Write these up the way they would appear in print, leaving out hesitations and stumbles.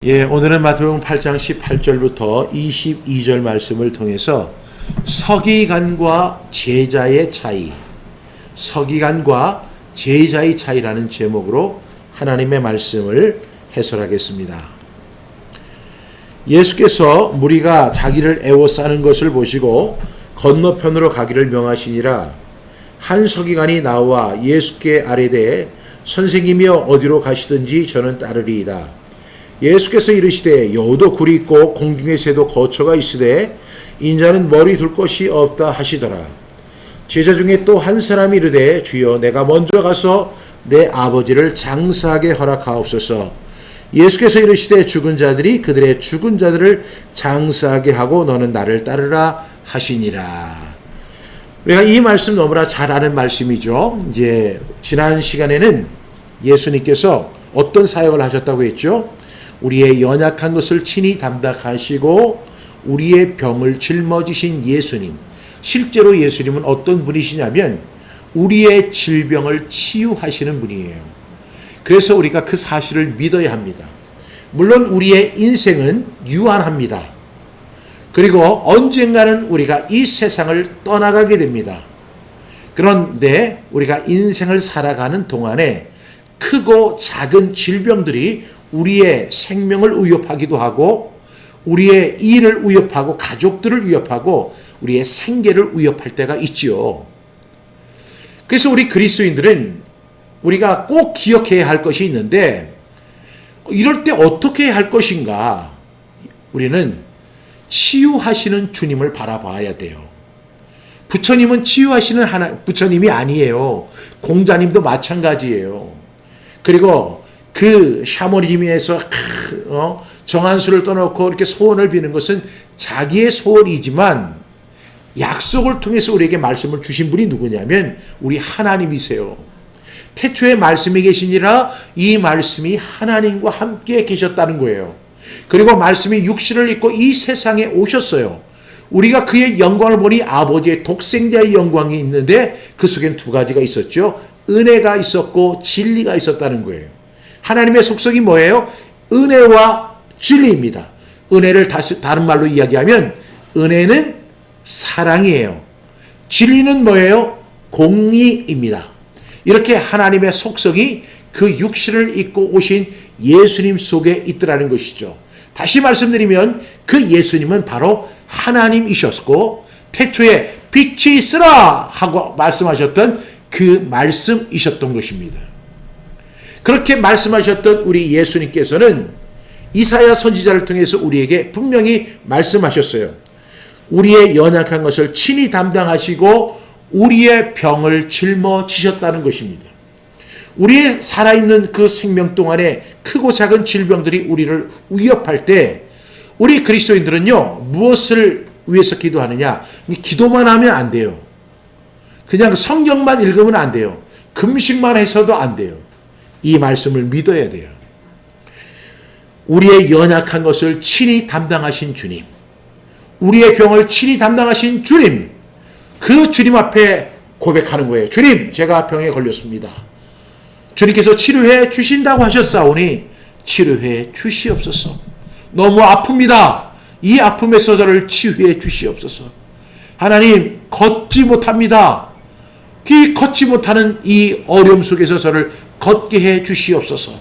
오늘은 마태복음 8장 18절부터 22절 말씀을 통해서 서기관과 제자의 차이, 서기관과 제자의 차이라는 제목으로 하나님의 말씀을 해설하겠습니다. 예수께서 무리가 자기를 애워싸는 것을 보시고 건너편으로 가기를 명하시니라. 한 서기관이 나와 예수께 아뢰되 선생님이여 어디로 가시든지 저는 따르리이다. 예수께서 이르시되 여우도 굴이 있고 공중의 새도 거처가 있으되 인자는 머리 둘 곳이 없다 하시더라. 제자 중에 또 한 사람이 이르되 주여 내가 먼저 가서 내 아버지를 장사하게 허락하옵소서. 예수께서 이르시되 죽은 자들이 그들의 죽은 자들을 장사하게 하고 너는 나를 따르라 하시니라. 우리가 이 말씀 너무나 잘 아는 말씀이죠. 이제 지난 시간에는 예수님께서 어떤 사역을 하셨다고 했죠? 우리의 연약한 것을 친히 담당하시고 우리의 병을 짊어지신 예수님. 실제로 예수님은 어떤 분이시냐면 우리의 질병을 치유하시는 분이에요. 그래서 우리가 그 사실을 믿어야 합니다. 물론 우리의 인생은 유한합니다. 그리고 언젠가는 우리가 이 세상을 떠나가게 됩니다. 그런데 우리가 인생을 살아가는 동안에 크고 작은 질병들이 우리의 생명을 위협하기도 하고 우리의 일을 위협하고 가족들을 위협하고 우리의 생계를 위협할 때가 있죠. 그래서 우리 그리스도인들은 우리가 꼭 기억해야 할 것이 있는데 이럴 때 어떻게 해야 할 것인가? 우리는 치유하시는 주님을 바라봐야 돼요. 부처님은 치유하시는 부처님이 아니에요. 공자님도 마찬가지예요. 그리고 그 샤머니즘에서 정한수를 떠놓고 이렇게 소원을 비는 것은 자기의 소원이지만 약속을 통해서 우리에게 말씀을 주신 분이 누구냐면 우리 하나님이세요. 태초에 말씀이 계시니라 이 말씀이 하나님과 함께 계셨다는 거예요. 그리고 말씀이 육신을 입고 이 세상에 오셨어요. 우리가 그의 영광을 보니 아버지의 독생자의 영광이 있는데 그 속엔 두 가지가 있었죠. 은혜가 있었고 진리가 있었다는 거예요. 하나님의 속성이 뭐예요? 은혜와 진리입니다. 은혜를 다른 말로 이야기하면 은혜는 사랑이에요. 진리는 뭐예요? 공의입니다. 이렇게 하나님의 속성이 그 육신을 입고 오신 예수님 속에 있더라는 것이죠. 다시 말씀드리면 그 예수님은 바로 하나님이셨고 태초에 빛이 있으라 하고 말씀하셨던 그 말씀이셨던 것입니다. 그렇게 말씀하셨던 우리 예수님께서는 이사야 선지자를 통해서 우리에게 분명히 말씀하셨어요. 우리의 연약한 것을 친히 담당하시고 우리의 병을 짊어지셨다는 것입니다. 우리의 살아있는 그 생명 동안에 크고 작은 질병들이 우리를 위협할 때 우리 그리스도인들은요 무엇을 위해서 기도하느냐? 기도만 하면 안 돼요. 그냥 성경만 읽으면 안 돼요. 금식만 해서도 안 돼요. 이 말씀을 믿어야 돼요. 우리의 연약한 것을 친히 담당하신 주님, 우리의 병을 친히 담당하신 주님, 그 주님 앞에 고백하는 거예요. 주님, 제가 병에 걸렸습니다. 주님께서 치료해 주신다고 하셨사오니 치료해 주시옵소서. 너무 아픕니다. 이 아픔에서 저를 치유해 주시옵소서. 하나님, 걷지 못합니다. 걷지 못하는 이 어려움 속에서 저를 걷게 해 주시옵소서.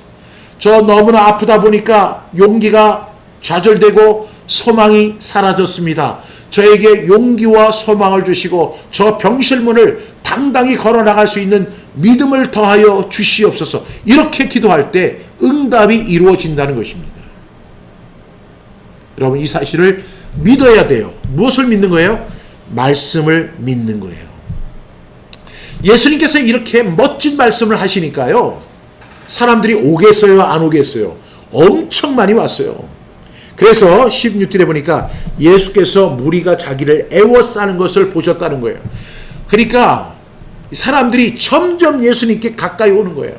저 너무나 아프다 보니까 용기가 좌절되고 소망이 사라졌습니다. 저에게 용기와 소망을 주시고 저 병실문을 당당히 걸어나갈 수 있는 믿음을 더하여 주시옵소서. 이렇게 기도할 때 응답이 이루어진다는 것입니다. 여러분 이 사실을 믿어야 돼요. 무엇을 믿는 거예요? 말씀을 믿는 거예요. 예수님께서 이렇게 멋진 말씀을 하시니까요. 사람들이 오겠어요? 안 오겠어요? 엄청 많이 왔어요. 그래서 16절에 보니까 예수께서 무리가 자기를 애워싸는 것을 보셨다는 거예요. 그러니까 사람들이 점점 예수님께 가까이 오는 거예요.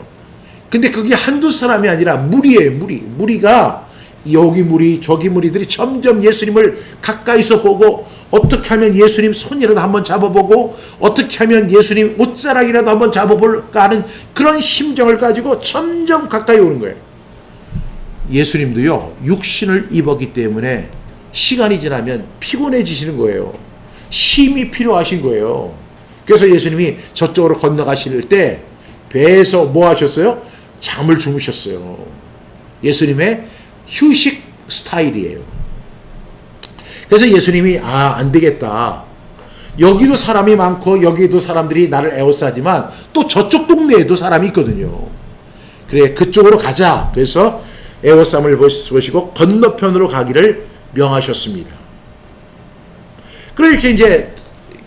근데 그게 한두 사람이 아니라 무리예요. 무리가 여기 무리 저기 무리들이 점점 예수님을 가까이서 보고 어떻게 하면 예수님 손이라도 한번 잡아보고 어떻게 하면 예수님 옷자락이라도 한번 잡아볼까 하는 그런 심정을 가지고 점점 가까이 오는 거예요. 예수님도요, 육신을 입었기 때문에 시간이 지나면 피곤해지시는 거예요. 쉼이 필요하신 거예요. 그래서 예수님이 저쪽으로 건너가실 때 배에서 뭐 하셨어요? 잠을 주무셨어요. 예수님의 휴식 스타일이에요. 그래서 예수님이 안 되겠다. 여기도 사람이 많고 여기도 사람들이 나를 에워싸지만 또 저쪽 동네에도 사람이 있거든요. 그래, 그쪽으로 가자. 그래서 에워싸움을 보시고 건너편으로 가기를 명하셨습니다. 그렇게 이제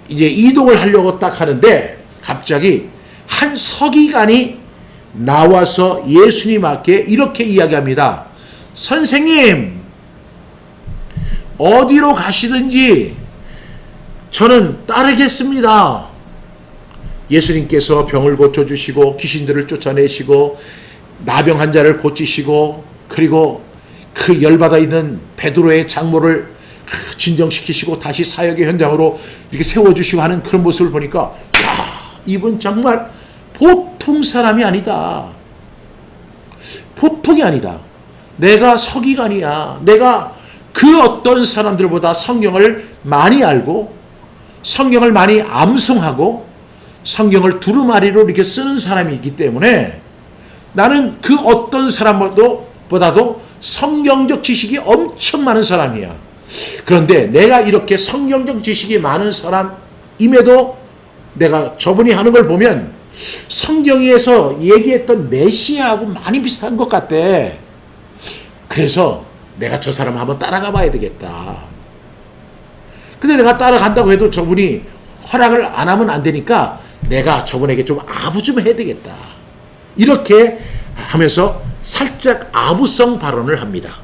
이동을 하려고 딱 하는데 갑자기 한 서기관이 나와서 예수님 앞에 이렇게 이야기합니다. 선생님, 어디로 가시든지 저는 따르겠습니다. 예수님께서 병을 고쳐주시고 귀신들을 쫓아내시고 나병 환자를 고치시고 그리고 그 열받아 있는 베드로의 장모를 진정시키시고 다시 사역의 현장으로 이렇게 세워주시고 하는 그런 모습을 보니까 이분 정말 보통 사람이 아니다. 보통이 아니다. 내가 서기관이야. 내가 그 어떤 사람들보다 성경을 많이 알고 성경을 많이 암송하고 성경을 두루마리로 이렇게 쓰는 사람이 있기 때문에 나는 그 어떤 사람보다도 성경적 지식이 엄청 많은 사람이야. 그런데 내가 이렇게 성경적 지식이 많은 사람임에도 내가 저분이 하는 걸 보면 성경에서 얘기했던 메시아하고 많이 비슷한 것 같대. 그래서 내가 저 사람 한번 따라가 봐야 되겠다. 근데 내가 따라간다고 해도 저분이 허락을 안 하면 안 되니까 내가 저분에게 좀 아부 좀 해야 되겠다. 이렇게 하면서 살짝 아부성 발언을 합니다.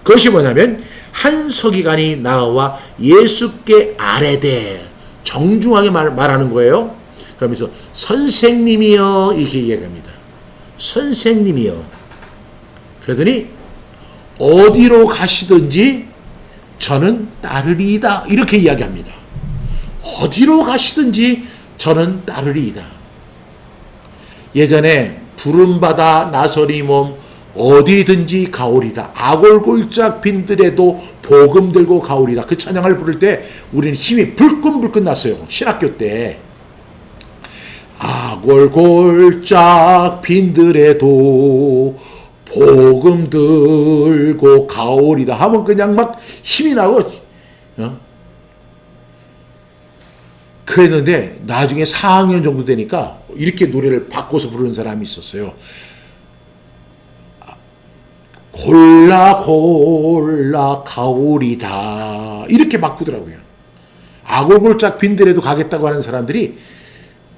그것이 뭐냐면 한 서기관이 나와 예수께 아뢰되 정중하게 말하는 거예요. 그러면서 선생님이여 이렇게 이야기합니다. 선생님이여. 그러더니 어디로 가시든지 저는 따르리이다. 이렇게 이야기합니다. 어디로 가시든지 저는 따르리이다. 예전에 부름받아 나서리 몸 어디든지 가오리다. 아골골짝 빈들에도 복음 들고 가오리다. 그 찬양을 부를 때 우리는 힘이 불끈불끈 났어요. 신학교 때. 아골골짝 빈들에도 복음 들고 가오리다 하면 그냥 막 힘이 나고 그랬는데 나중에 4학년 정도 되니까 이렇게 노래를 바꿔서 부르는 사람이 있었어요. 골라 골라 가오리다 이렇게 바꾸더라고요. 아골골짝 빈들에도 가겠다고 하는 사람들이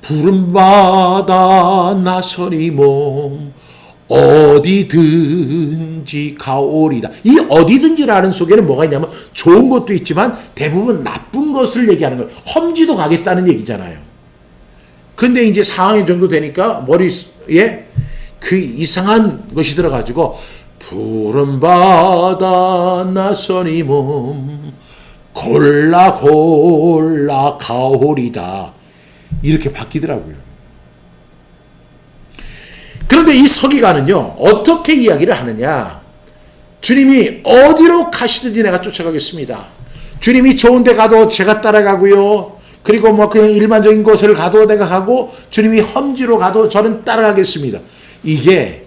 부름받아 나서리 몸 어디든지 가오리다. 이 어디든지라는 속에는 뭐가 있냐면 좋은 것도 있지만 대부분 나쁜 것을 얘기하는 거예요. 험지도 가겠다는 얘기잖아요. 근데 이제 4학년 정도 되니까 머리에 그 이상한 것이 들어가지고 부름받아 나서니 몸 골라 골라 가오리다 이렇게 바뀌더라고요. 그런데 이 서기관은요 어떻게 이야기를 하느냐. 주님이 어디로 가시든지 내가 쫓아가겠습니다. 주님이 좋은 데 가도 제가 따라가고요. 그리고 뭐 그냥 일반적인 곳을 가도 내가 가고 주님이 험지로 가도 저는 따라가겠습니다. 이게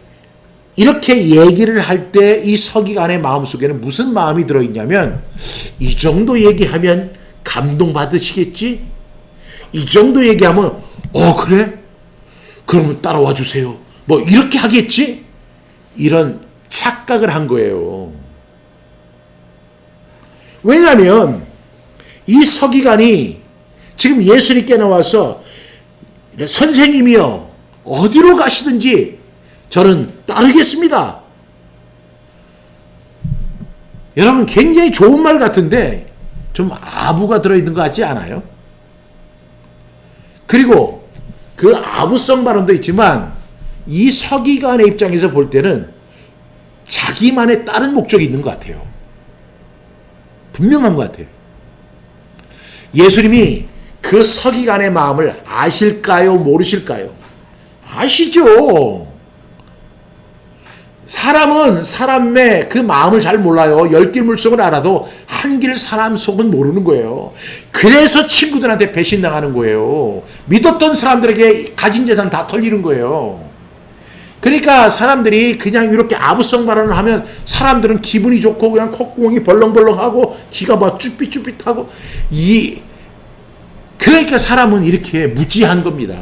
이렇게 얘기를 할 때 이 서기관의 마음속에는 무슨 마음이 들어있냐면 이 정도 얘기하면 감동받으시겠지? 이 정도 얘기하면 그래? 그러면 따라와 주세요. 뭐 이렇게 하겠지? 이런 착각을 한 거예요. 왜냐하면 이 서기관이 지금 예수님께 나와서 선생님이여 어디로 가시든지 저는 따르겠습니다. 여러분 굉장히 좋은 말 같은데 좀 아부가 들어있는 것 같지 않아요? 그리고 그 아부성 발언도 있지만 이 서기관의 입장에서 볼 때는 자기만의 다른 목적이 있는 것 같아요. 분명한 것 같아요. 예수님이 그 서기관의 마음을 아실까요? 모르실까요? 아시죠. 사람은 사람의 그 마음을 잘 몰라요. 열 길 물속을 알아도 한 길 사람 속은 모르는 거예요. 그래서 친구들한테 배신당하는 거예요. 믿었던 사람들에게 가진 재산 다 털리는 거예요. 그러니까 사람들이 그냥 이렇게 아부성 발언을 하면 사람들은 기분이 좋고 그냥 콧구멍이 벌렁벌렁하고 귀가 막 쭈삣쭈삣하고 그러니까 사람은 이렇게 무지한 겁니다.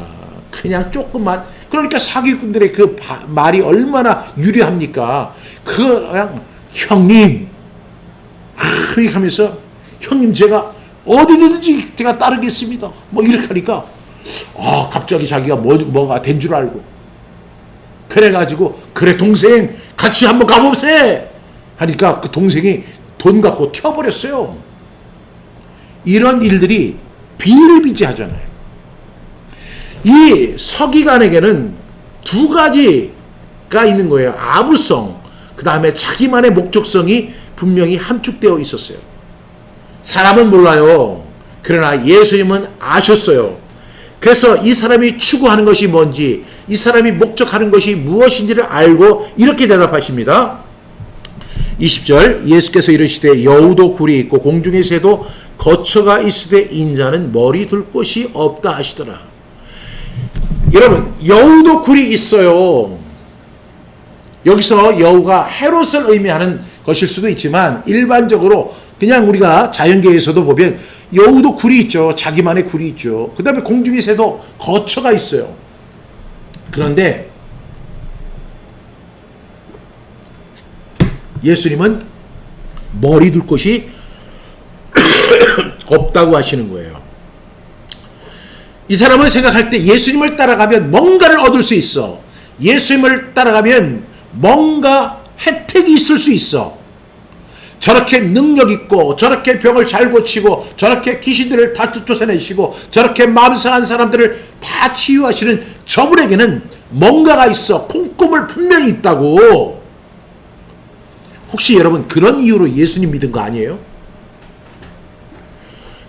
그냥 조금만. 그러니까 사기꾼들의 그 말이 얼마나 유리합니까? 그냥 형님 이렇게 하면서 형님 제가 어디든지 제가 따르겠습니다. 뭐 이렇게 하니까 갑자기 자기가 뭐가 된 줄 알고 그래가지고 그래 동생 같이 한번 가봅세 하니까 그 동생이 돈 갖고 튀어버렸어요. 이런 일들이 비일비재하잖아요. 이 서기관에게는 두 가지가 있는 거예요. 아부성, 그 다음에 자기만의 목적성이 분명히 함축되어 있었어요. 사람은 몰라요. 그러나 예수님은 아셨어요. 그래서 이 사람이 추구하는 것이 뭔지, 이 사람이 목적하는 것이 무엇인지를 알고 이렇게 대답하십니다. 20절 예수께서 이르시되 여우도 굴이 있고 공중의 새도 거처가 있으되 인자는 머리 둘 곳이 없다 하시더라. 여러분, 여우도 굴이 있어요. 여기서 여우가 헤롯을 의미하는 것일 수도 있지만 일반적으로 그냥 우리가 자연계에서도 보면 여우도 굴이 있죠. 자기만의 굴이 있죠. 그 다음에 공중의 새도 거처가 있어요. 그런데 예수님은 머리 둘 곳이 없다고 하시는 거예요. 이 사람은 생각할 때 예수님을 따라가면 뭔가를 얻을 수 있어. 예수님을 따라가면 뭔가 혜택이 있을 수 있어. 저렇게 능력 있고 저렇게 병을 잘 고치고 저렇게 귀신들을 다 쫓아내시고 저렇게 마음 상한 사람들을 다 치유하시는 저분에게는 뭔가가 있어. 콩고물 분명히 있다고. 혹시 여러분 그런 이유로 예수님 믿은 거 아니에요?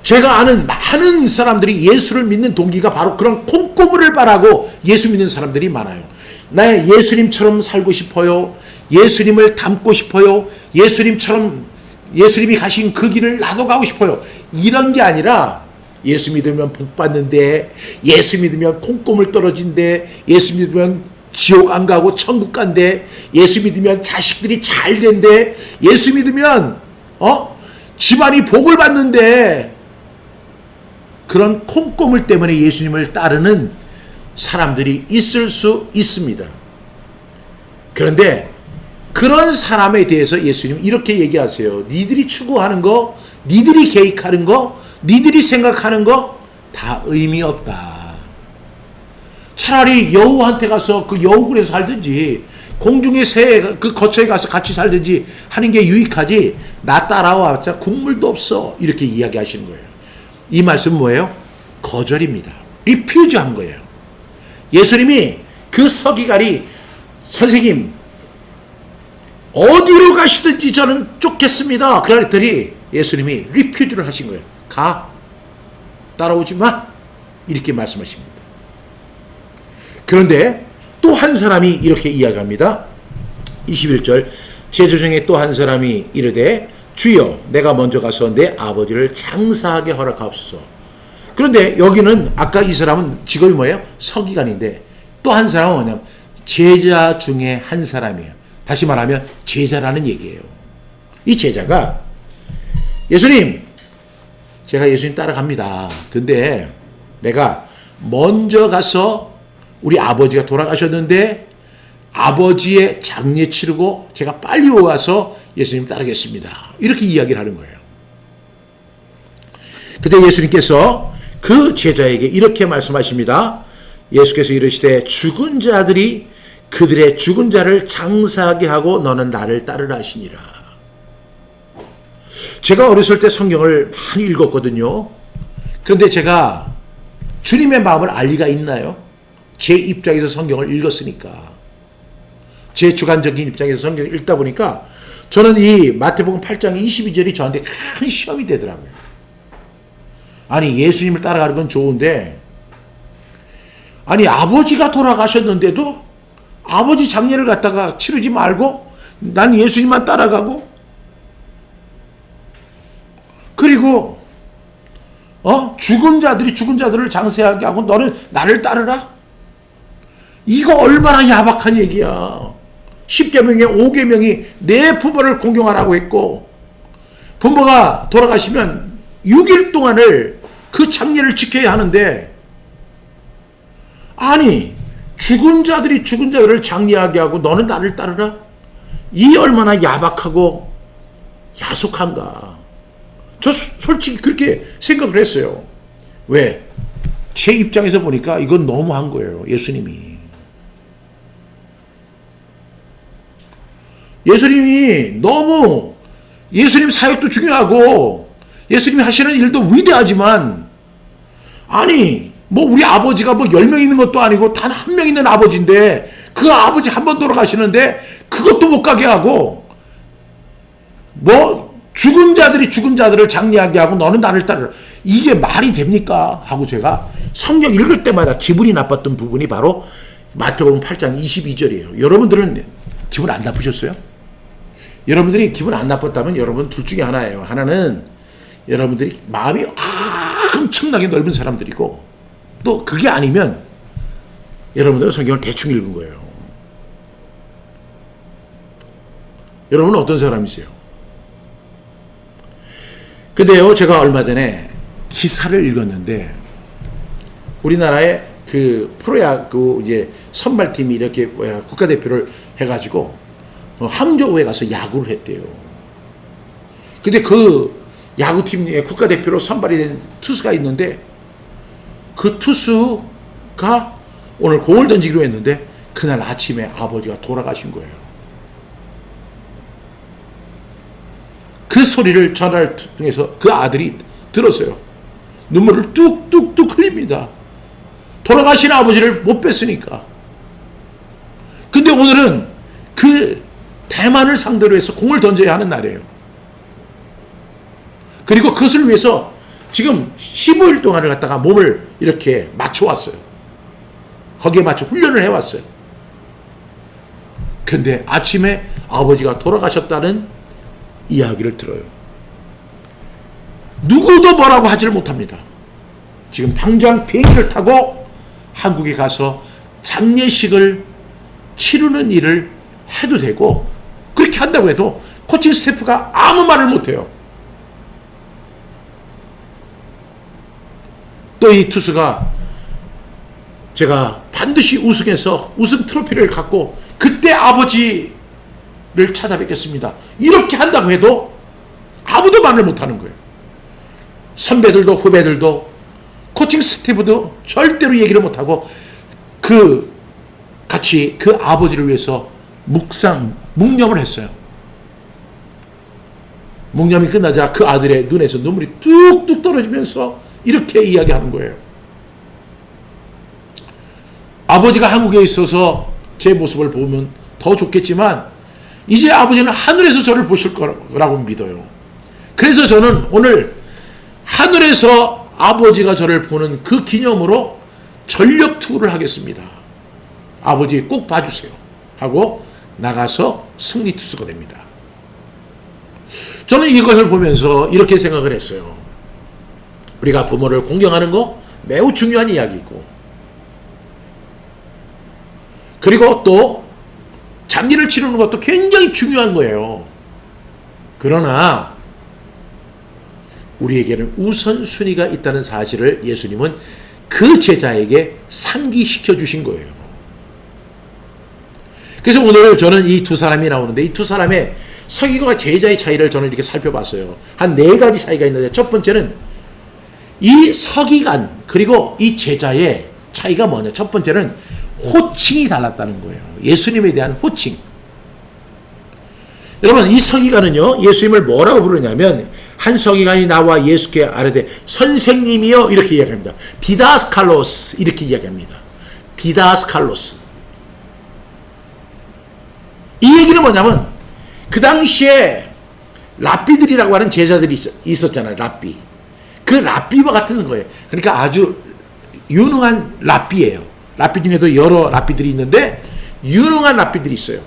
제가 아는 많은 사람들이 예수를 믿는 동기가 바로 그런 콩고물을 바라고 예수 믿는 사람들이 많아요. 나 예수님처럼 살고 싶어요. 예수님을 닮고 싶어요. 예수님이 가신 그 길을 나도 가고 싶어요. 이런 게 아니라 예수 믿으면 복 받는데, 예수 믿으면 콩고물 떨어진대, 예수 믿으면 지옥 안 가고 천국 간대, 예수 믿으면 자식들이 잘 된대, 예수 믿으면 집안이 복을 받는데, 그런 콩고물 때문에 예수님을 따르는 사람들이 있을 수 있습니다. 그런데 그런 사람에 대해서 예수님 이렇게 얘기하세요. 니들이 추구하는 거, 니들이 계획하는 거, 니들이 생각하는 거 다 의미 없다. 차라리 여우한테 가서 그 여우굴에서 살든지 공중의 새 그 거처에 가서 같이 살든지 하는 게 유익하지, 나 따라와봤자 국물도 없어. 이렇게 이야기하시는 거예요. 이 말씀은 뭐예요? 거절입니다. 리퓨즈한 거예요. 예수님이 그 서기관이 선생님 어디로 가시든지 저는 쫓겠습니다. 그랬더니 예수님이 리퓨즈를 하신 거예요. 가, 따라오지 마. 이렇게 말씀하십니다. 그런데 또 한 사람이 이렇게 이야기합니다. 21절 제자 중에 또 한 사람이 이르되 주여 내가 먼저 가서 내 아버지를 장사하게 허락하옵소서. 그런데 여기는 아까 이 사람은 직업이 뭐예요? 서기관인데 또 한 사람은 뭐냐면 제자 중에 한 사람이에요. 다시 말하면 제자라는 얘기예요. 이 제자가 예수님, 제가 예수님 따라갑니다. 근데 내가 먼저 가서 우리 아버지가 돌아가셨는데 아버지의 장례 치르고 제가 빨리 와서 예수님 따르겠습니다. 이렇게 이야기를 하는 거예요. 그때 예수님께서 그 제자에게 이렇게 말씀하십니다. 예수께서 이르시되 죽은 자들이 그들의 죽은 자를 장사하게 하고 너는 나를 따르라 하시니라. 제가 어렸을 때 성경을 많이 읽었거든요. 그런데 제가 주님의 마음을 알 리가 있나요? 제 입장에서 성경을 읽었으니까. 제 주관적인 입장에서 성경을 읽다 보니까 저는 이 마태복음 8장 22절이 저한테 큰 시험이 되더라고요. 아니 예수님을 따라가는 건 좋은데 아니 아버지가 돌아가셨는데도 아버지 장례를 갖다가 치르지 말고 난 예수님만 따라가고, 그리고 죽은 자들을 장세하게 하고 너는 나를 따르라? 이거 얼마나 야박한 얘기야. 10계명의 5계명이 내 부모를 공경하라고 했고, 부모가 돌아가시면 6일 동안을 그 장례를 지켜야 하는데, 아니 죽은 자들을 장례하게 하고 너는 나를 따르라? 이 얼마나 야박하고 야속한가. 저 솔직히 그렇게 생각을 했어요. 왜? 제 입장에서 보니까 이건 너무한 거예요. 예수님이 너무, 예수님 사역도 중요하고 예수님이 하시는 일도 위대하지만, 아니 뭐 우리 아버지가 뭐 10명 있는 것도 아니고 단 한 명 있는 아버지인데 그 아버지 한 번 돌아가시는데 그것도 못 가게 하고, 뭐 죽은 자들을 장례하게 하고 너는 나를 따르라. 이게 말이 됩니까? 하고 제가 성경 읽을 때마다 기분이 나빴던 부분이 바로 마태복음 8장 22절이에요. 여러분들은 기분 안 나쁘셨어요? 여러분들이 기분 안 나빴다면 여러분 둘 중에 하나예요. 하나는 여러분들이 마음이 엄청나게 넓은 사람들이고, 또 그게 아니면 여러분들은 성경을 대충 읽은 거예요. 여러분은 어떤 사람이세요? 근데요, 제가 얼마 전에 기사를 읽었는데, 우리나라의 그 프로야구 이제 선발팀이 이렇게 국가대표를 해가지고 항저우에 가서 야구를 했대요. 근데 그 야구팀의 국가대표로 선발이 된 투수가 있는데, 그 투수가 오늘 공을 던지기로 했는데 그날 아침에 아버지가 돌아가신 거예요. 그 소리를 전화를 통해서 그 아들이 들었어요. 눈물을 뚝뚝뚝 흘립니다. 돌아가신 아버지를 못 뵀으니까. 근데 오늘은 그 대만을 상대로 해서 공을 던져야 하는 날이에요. 그리고 그것을 위해서 지금 15일 동안을 갖다가 몸을 이렇게 맞춰왔어요. 거기에 맞춰 훈련을 해왔어요. 근데 아침에 아버지가 돌아가셨다는 이야기를 들어요. 누구도 뭐라고 하지를 못합니다. 지금 당장 비행기를 타고 한국에 가서 장례식을 치르는 일을 해도 되고, 그렇게 한다고 해도 코칭 스태프가 아무 말을 못해요. 또 이 투수가 제가 반드시 우승해서 우승 트로피를 갖고 그때 아버지를 찾아뵙겠습니다, 이렇게 한다고 해도 아무도 말을 못하는 거예요. 선배들도 후배들도 코칭 스태프도 절대로 얘기를 못하고 같이 그 아버지를 위해서 묵념을 했어요. 묵념이 끝나자 그 아들의 눈에서 눈물이 뚝뚝 떨어지면서 이렇게 이야기하는 거예요. 아버지가 한국에 있어서 제 모습을 보면 더 좋겠지만 이제 아버지는 하늘에서 저를 보실 거라고 믿어요. 그래서 저는 오늘 하늘에서 아버지가 저를 보는 그 기념으로 전력 투구를 하겠습니다, 아버지 꼭 봐주세요 하고 나가서 승리 투수가 됩니다. 저는 이것을 보면서 이렇게 생각을 했어요. 우리가 부모를 공경하는 거 매우 중요한 이야기고, 그리고 또 장례를 치르는 것도 굉장히 중요한 거예요. 그러나 우리에게는 우선순위가 있다는 사실을 예수님은 그 제자에게 상기시켜 주신 거예요. 그래서 오늘 저는 이 두 사람이 나오는데, 이 두 사람의 서기관과 제자의 차이를 저는 이렇게 살펴봤어요. 한 4가지 차이가 있는데, 첫 번째는 이 서기관 그리고 이 제자의 차이가 뭐냐. 첫 번째는 호칭이 달랐다는 거예요. 예수님에 대한 호칭. 여러분, 이 서기관은요, 예수님을 뭐라고 부르냐면, 한 서기관이 나와 예수께 아뢰되 선생님이여 이렇게 이야기합니다. 디다스칼로스 이렇게 이야기합니다. 디다스칼로스. 이 얘기는 뭐냐면, 그 당시에 랍비들이라고 하는 제자들이 있었잖아요. 랍비. 그 랍비와 같은 거예요. 그러니까 아주 유능한 랍비예요. 랍비 중에도 여러 랍비들이 있는데, 유능한 랍비들이 있어요.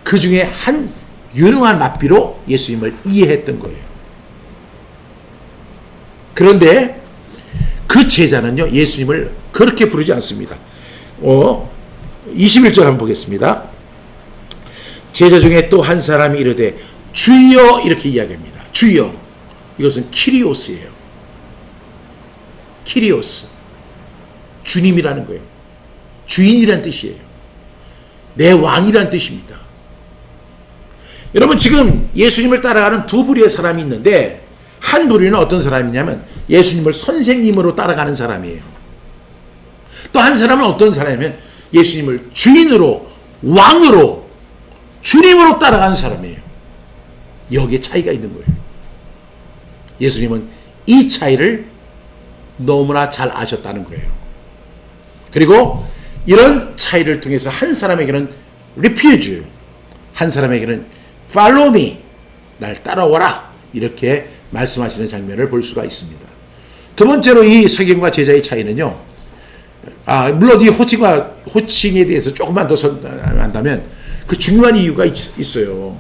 그 중에 한 유능한 랍비로 예수님을 이해했던 거예요. 그런데 그 제자는요, 예수님을 그렇게 부르지 않습니다. 21절 한번 보겠습니다. 제자 중에 또 한 사람이 이르되 주여 이렇게 이야기합니다. 주여. 이것은 키리오스예요. 키리오스. 주님이라는 거예요. 주인이라는 뜻이에요. 내 왕이라는 뜻입니다. 여러분, 지금 예수님을 따라가는 두 부류의 사람이 있는데, 한 부류는 어떤 사람이냐면 예수님을 선생님으로 따라가는 사람이에요. 또 한 사람은 어떤 사람이냐면 예수님을 주인으로, 왕으로, 주님으로 따라가는 사람이에요. 여기에 차이가 있는 거예요. 예수님은 이 차이를 너무나 잘 아셨다는 거예요. 그리고 이런 차이를 통해서 한 사람에게는 refuse, 한 사람에게는 follow me, 날 따라와라, 이렇게 말씀하시는 장면을 볼 수가 있습니다. 두 번째로 이 서기관과 제자의 차이는요, 물론 이 호칭에 대해서 조금만 더 한다면 그 중요한 이유가 있어요.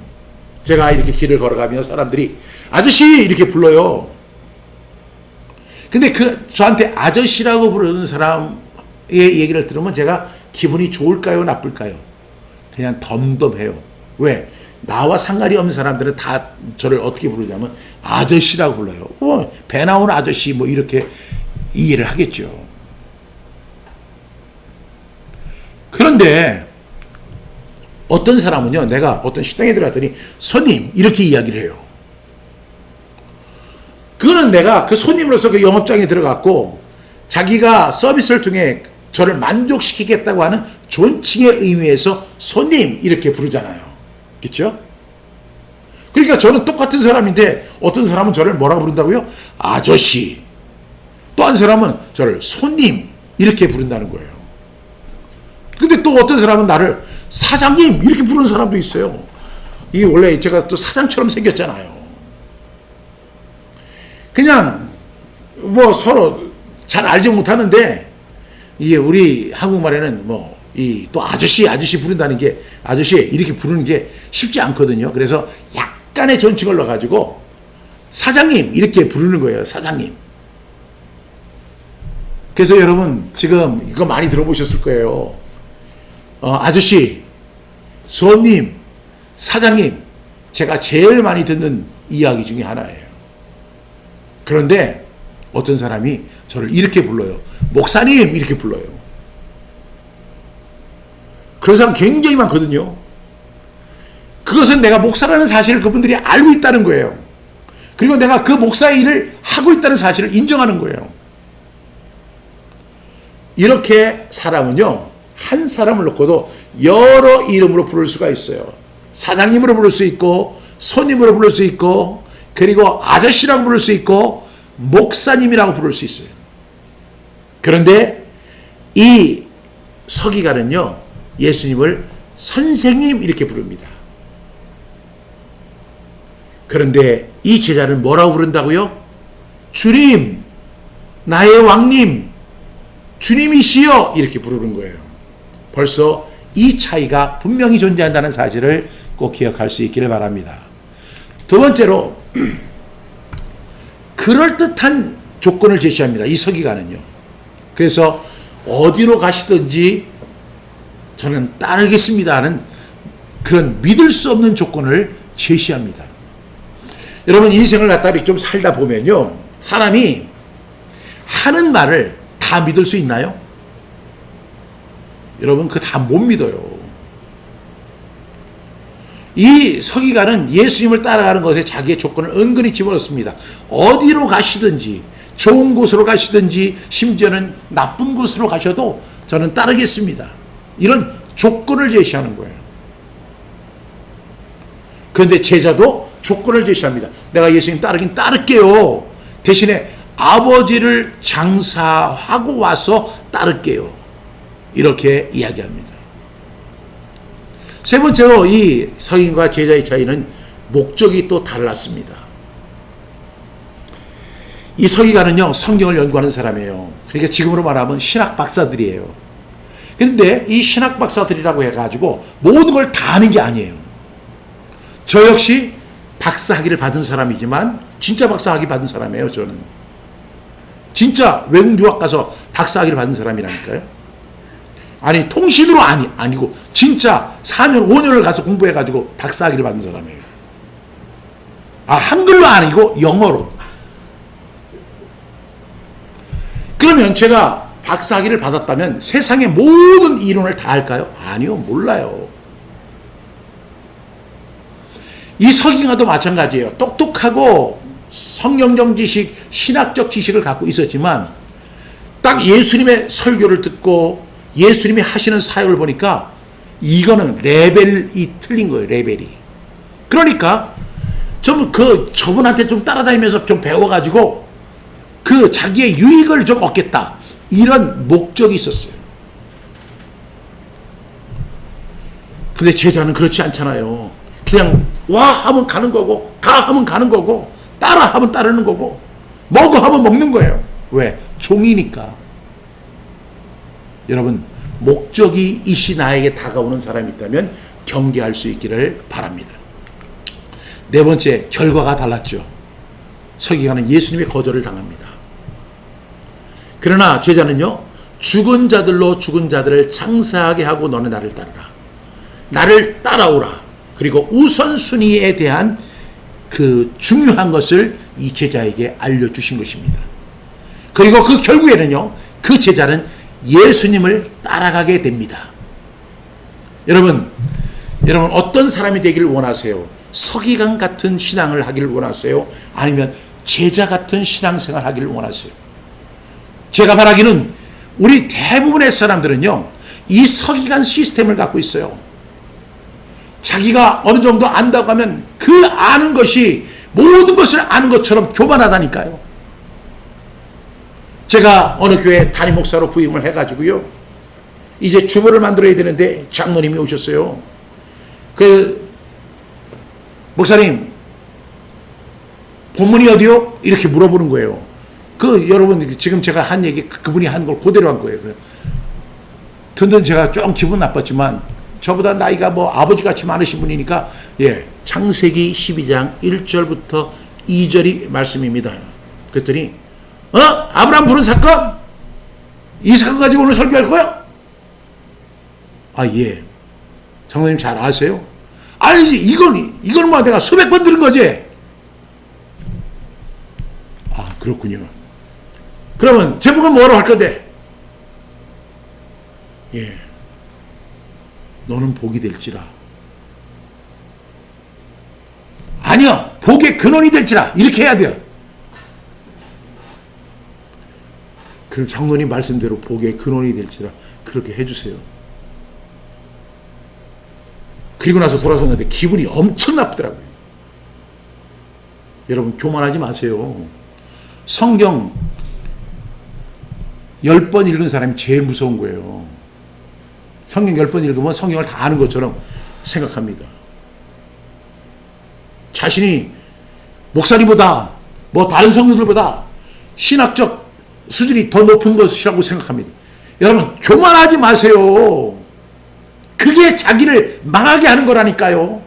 제가 이렇게 길을 걸어가면 사람들이 아저씨 이렇게 불러요. 근데 저한테 아저씨라고 부르는 사람의 얘기를 들으면 제가 기분이 좋을까요, 나쁠까요? 그냥 덤덤해요. 왜? 나와 상관이 없는 사람들은 다 저를 어떻게 부르냐면 아저씨라고 불러요. 배 나온 아저씨 뭐 이렇게 이해를 하겠죠. 그런데 어떤 사람은요, 내가 어떤 식당에 들어갔더니 손님 이렇게 이야기를 해요. 그거는 내가 그 손님으로서 그 영업장에 들어갔고 자기가 서비스를 통해 저를 만족시키겠다고 하는 존칭의 의미에서 손님 이렇게 부르잖아요. 그렇죠? 그러니까 저는 똑같은 사람인데 어떤 사람은 저를 뭐라고 부른다고요? 아저씨. 또 한 사람은 저를 손님 이렇게 부른다는 거예요. 근데 또 어떤 사람은 나를 사장님 이렇게 부르는 사람도 있어요. 이게 원래 제가 또 사장처럼 생겼잖아요. 그냥 뭐 서로 잘 알지 못하는데 이게 우리 한국말에는 뭐 또 아저씨 부른다는 게 아저씨 이렇게 부르는 게 쉽지 않거든요. 그래서 약간의 존칭을 넣어가지고 사장님 이렇게 부르는 거예요. 사장님. 그래서 여러분 지금 이거 많이 들어보셨을 거예요. 아저씨, 손님, 사장님, 제가 제일 많이 듣는 이야기 중에 하나예요. 그런데 어떤 사람이 저를 이렇게 불러요. 목사님 이렇게 불러요. 그런 사람 굉장히 많거든요. 그것은 내가 목사라는 사실을 그분들이 알고 있다는 거예요. 그리고 내가 그 목사의 일을 하고 있다는 사실을 인정하는 거예요. 이렇게 사람은요, 한 사람을 놓고도 여러 이름으로 부를 수가 있어요. 사장님으로 부를 수 있고, 손님으로 부를 수 있고, 그리고 아저씨라고 부를 수 있고, 목사님이라고 부를 수 있어요. 그런데 이 서기관은요, 예수님을 선생님 이렇게 부릅니다. 그런데 이 제자는 뭐라고 부른다고요? 주님, 나의 왕님, 주님이시여 이렇게 부르는 거예요. 벌써 이 차이가 분명히 존재한다는 사실을 꼭 기억할 수 있기를 바랍니다. 두 번째로 그럴듯한 조건을 제시합니다. 이 서기관은요. 그래서 어디로 가시든지 저는 따르겠습니다 하는 그런 믿을 수 없는 조건을 제시합니다. 여러분 인생을 갖다 좀 살다 보면요, 사람이 하는 말을 다 믿을 수 있나요? 여러분 그거 다 못 믿어요. 이 서기관은 예수님을 따라가는 것에 자기의 조건을 은근히 집어넣습니다. 어디로 가시든지, 좋은 곳으로 가시든지, 심지어는 나쁜 곳으로 가셔도 저는 따르겠습니다. 이런 조건을 제시하는 거예요. 그런데 제자도 조건을 제시합니다. 내가 예수님 따르긴 따를게요. 대신에 아버지를 장사하고 와서 따를게요. 이렇게 이야기합니다. 세 번째로 이 서기관과 제자의 차이는 목적이 또 달랐습니다. 이 서기관은요, 성경을 연구하는 사람이에요. 그러니까 지금으로 말하면 신학 박사들이에요. 그런데 이 신학 박사들이라고 해가지고 모든 걸 다 아는 게 아니에요. 저 역시 박사학위를 받은 사람이지만 진짜 박사학위 받은 사람이에요. 저는 진짜 외국 유학 가서 박사학위를 받은 사람이라니까요. 아니 통신으로 아니고 진짜 4년 5년을 가서 공부해가지고 박사학위를 받은 사람이에요. 한글로 아니고 영어로. 그러면 제가 박사학위를 받았다면 세상의 모든 이론을 다 알까요? 아니요, 몰라요. 이 서기관도 마찬가지예요. 똑똑하고 성경적 지식, 신학적 지식을 갖고 있었지만 딱 예수님의 설교를 듣고 예수님이 하시는 사역을 보니까 이거는 레벨이 틀린 거예요. 레벨이. 그러니까 저분한테 좀 따라다니면서 좀 배워가지고 자기의 유익을 좀 얻겠다. 이런 목적이 있었어요. 근데 제자는 그렇지 않잖아요. 그냥 와 하면 가는 거고, 가 하면 가는 거고, 따라 하면 따르는 거고, 먹어 하면 먹는 거예요. 왜? 종이니까. 여러분, 목적이 이시 나에게 다가오는 사람이 있다면 경계할 수 있기를 바랍니다. 네 번째, 결과가 달랐죠. 서기관은 예수님의 거절을 당합니다. 그러나 제자는요, 죽은 자들로 죽은 자들을 장사하게 하고 너는 나를 따르라. 나를 따라오라. 그리고 우선순위에 대한 중요한 것을 이 제자에게 알려주신 것입니다. 그리고 결국에는요, 그 제자는 예수님을 따라가게 됩니다. 여러분 어떤 사람이 되기를 원하세요? 서기관 같은 신앙을 하기를 원하세요? 아니면 제자 같은 신앙생활 하기를 원하세요? 제가 바라기는 우리 대부분의 사람들은요, 이 서기관 시스템을 갖고 있어요. 자기가 어느 정도 안다고 하면 그 아는 것이 모든 것을 아는 것처럼 교만하다니까요. 제가 어느 교회 담임 목사로 부임을 해가지고요, 이제 주보를 만들어야 되는데 장로님이 오셨어요. 목사님, 본문이 어디요? 이렇게 물어보는 거예요. 여러분, 지금 제가 한 얘기, 그분이 한 걸 그대로 한 거예요. 듣는 제가 좀 기분 나빴지만, 저보다 나이가 아버지 같이 많으신 분이니까, 창세기 12장 1절부터 2절이 말씀입니다. 그랬더니, 아브라함 부른 사건? 이 사건 가지고 오늘 설교할 거야? 예. 장로님 잘 아세요? 아니, 이건 내가 수백 번 들은 거지? 그렇군요. 그러면 제목은 뭐라고 할 건데? 너는 복이 될지라. 아니요, 복의 근원이 될지라. 이렇게 해야 돼요. 그럼 장로님 말씀대로 복의 근원이 될지라 그렇게 해주세요. 그리고 나서 돌아섰는데 기분이 엄청 나쁘더라고요. 여러분, 교만하지 마세요. 성경 10번 읽은 사람이 제일 무서운 거예요. 성경 10번 읽으면 성경을 다 아는 것처럼 생각합니다. 자신이 목사님보다 다른 성도들보다 신학적 수준이 더 높은 것이라고 생각합니다. 여러분, 교만하지 마세요. 그게 자기를 망하게 하는 거라니까요.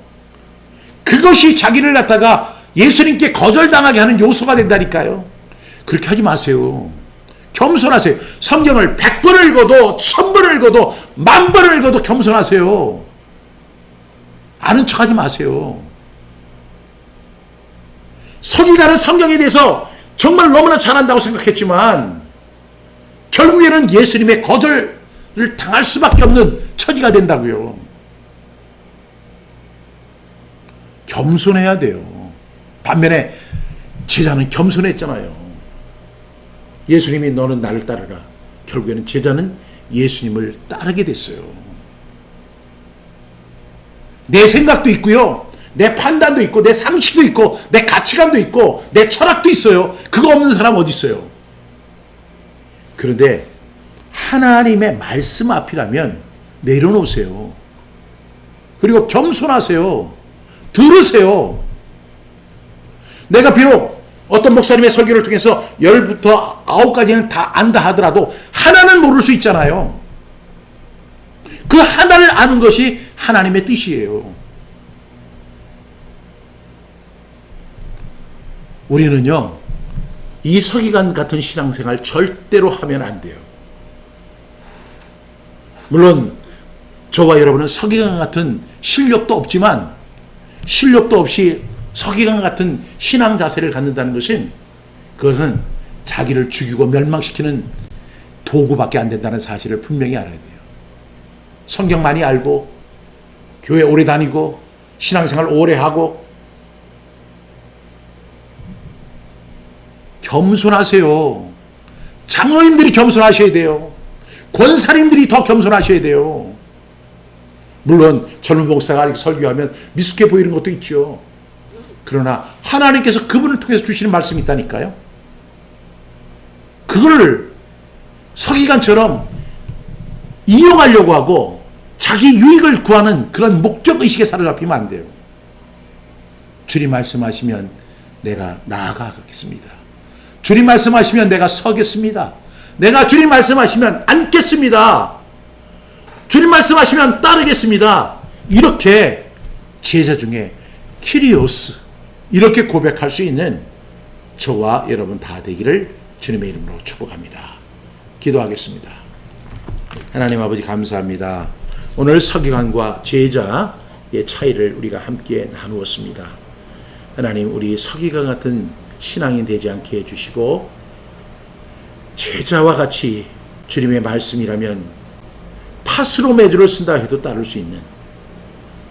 그것이 자기를 갖다가 예수님께 거절당하게 하는 요소가 된다니까요. 그렇게 하지 마세요. 겸손하세요. 성경을 100번을 읽어도 1000번을 읽어도 10,000번을 읽어도 겸손하세요. 아는 척하지 마세요. 서기관은 성경에 대해서 정말 너무나 잘한다고 생각했지만 결국에는 예수님의 거절을 당할 수밖에 없는 처지가 된다고요. 겸손해야 돼요. 반면에 제자는 겸손했잖아요. 예수님이 너는 나를 따르라. 결국에는 제자는 예수님을 따르게 됐어요. 내 생각도 있고요, 내 판단도 있고, 내 상식도 있고, 내 가치관도 있고, 내 철학도 있어요. 그거 없는 사람 어디 있어요? 그런데 하나님의 말씀 앞이라면 내려놓으세요. 그리고 겸손하세요. 들으세요. 내가 비록 어떤 목사님의 설교를 통해서 10부터 9까지는 다 안다 하더라도 하나는 모를 수 있잖아요. 그 하나를 아는 것이 하나님의 뜻이에요. 우리는요, 이 서기관 같은 신앙생활 절대로 하면 안 돼요. 물론 저와 여러분은 서기관 같은 실력도 없지만, 실력도 없이 서기관 같은 신앙 자세를 갖는다는 것은, 그것은 자기를 죽이고 멸망시키는 도구밖에 안 된다는 사실을 분명히 알아야 돼요. 성경 많이 알고 교회 오래 다니고 신앙생활 오래 하고 겸손하세요. 장로님들이 겸손하셔야 돼요. 권사님들이 더 겸손하셔야 돼요. 물론 젊은 목사가 이렇게 설교하면 미숙해 보이는 것도 있죠. 그러나 하나님께서 그분을 통해서 주시는 말씀이 있다니까요. 그걸 서기관처럼 이용하려고 하고 자기 유익을 구하는 그런 목적의식에 사로잡히면 안 돼요. 주님 말씀하시면 내가 나아가겠습니다. 주님 말씀하시면 내가 서겠습니다. 내가 주님 말씀하시면 앉겠습니다. 주님 말씀하시면 따르겠습니다. 이렇게 제자 중에 키리오스, 이렇게 고백할 수 있는 저와 여러분 다 되기를 주님의 이름으로 축복합니다. 기도하겠습니다. 하나님 아버지 감사합니다. 오늘 서기관과 제자의 차이를 우리가 함께 나누었습니다. 하나님, 우리 서기관 같은 신앙인 되지 않게 해주시고 제자와 같이 주님의 말씀이라면 팥으로 메주를 쓴다 해도 따를 수 있는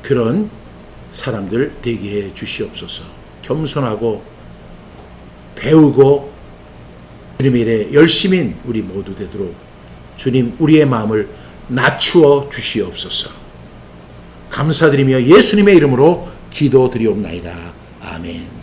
그런 사람들 되게 해 주시옵소서. 겸손하고 배우고 주님의 일에 열심인 우리 모두 되도록 주님 우리의 마음을 낮추어 주시옵소서. 감사드리며 예수님의 이름으로 기도드리옵나이다. 아멘.